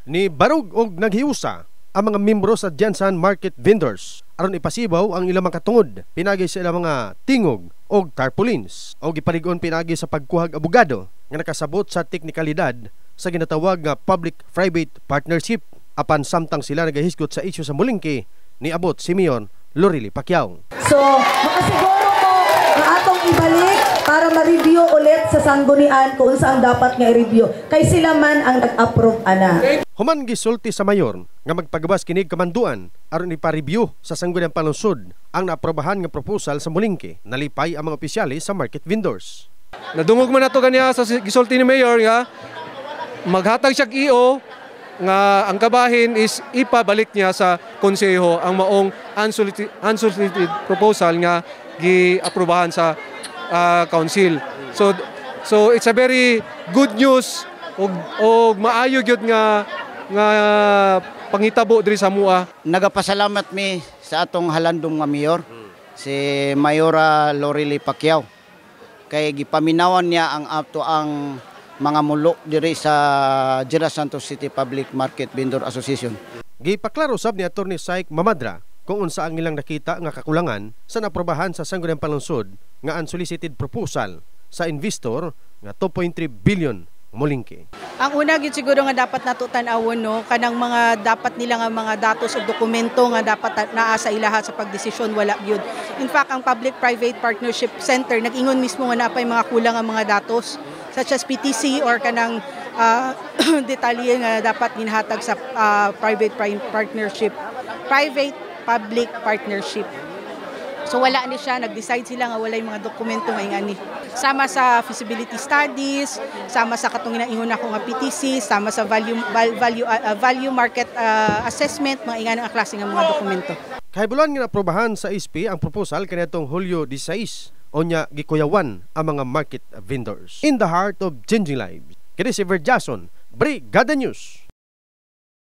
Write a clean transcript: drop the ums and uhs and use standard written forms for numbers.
ni barog og naghiusa ang mga membro sa Jensen Market Vendors aron ipasibaw ang ilang mga katungod pinagi sa ilang mga tingog og tarpaulins o gipalig-on pinagi sa pagkuhag abogado nga nakasabot sa teknikalidad sa ginatawag nga public-private partnership apan samtang sila nagahisgot sa isyu sa Mulingki ni abot si Mayor Lorely Pacquiao. So, makasiguro mo nga atong ibalik para ma-review ulit sa sanggunian kung saan dapat nga i-review. Kay sila man ang nag-approve ana. Human gisulti sa mayor nga magpagabas kinig kamanduan aron ipa-review sa sangguniang panlungsod ang naaprobahan nga proposal sa Mulingki. Nalipay ang mga opisyales sa market vendors. Nadungog man nato kaniya sa gisulti ni mayor nga maghatag siya iyo nga ang kabahin is ipabalik niya sa konseho ang maong unsolicited proposal nga gi-aprobahan sa council. So it's a very good news og maayo gyud nga pangitabo diri sa mua. Nagapasalamat mi sa atong halandong nga mayor, si Mayora Lorely Pacquiao. Kay gipaminawan niya ang ato ang mga mulo diri sa General Santos City Public Market Vendor Association. Gipaklaro sab ni Attorney Syke Mamadra kung unsa ang ilang nakita nga kakulangan sa naprobahan sa sangguniang panlungsod nga unsolicited proposal sa investor nga 2.3 billion Mulingki. Ang una gyud siguro nga dapat nato tan-awon no kanang mga dapat nila nga mga datos o dokumento nga dapat naa sa ilaha sa pagdesisyon wala gyud. In fact, ang Public-Private Partnership Center nag-ingon mismo nga napay mga kulang ang mga datos such as PTC or kanang detalye nga dapat ginhatag sa private public partnership. So wala ni siya, nag-decide sila nga walay mga dokumento nga ingani. Sama sa feasibility studies, sama sa katong inaingon ako nga PTC, sama sa value market assessment, mga ingani ang klase nga mga dokumento. Kahibulan nga naprobahan sa ISP ang proposal kaniadtong Hulyo 16 onya gikuyawan ang mga market vendors. In the heart of changing lives. Kini si Verjason, Brigada News.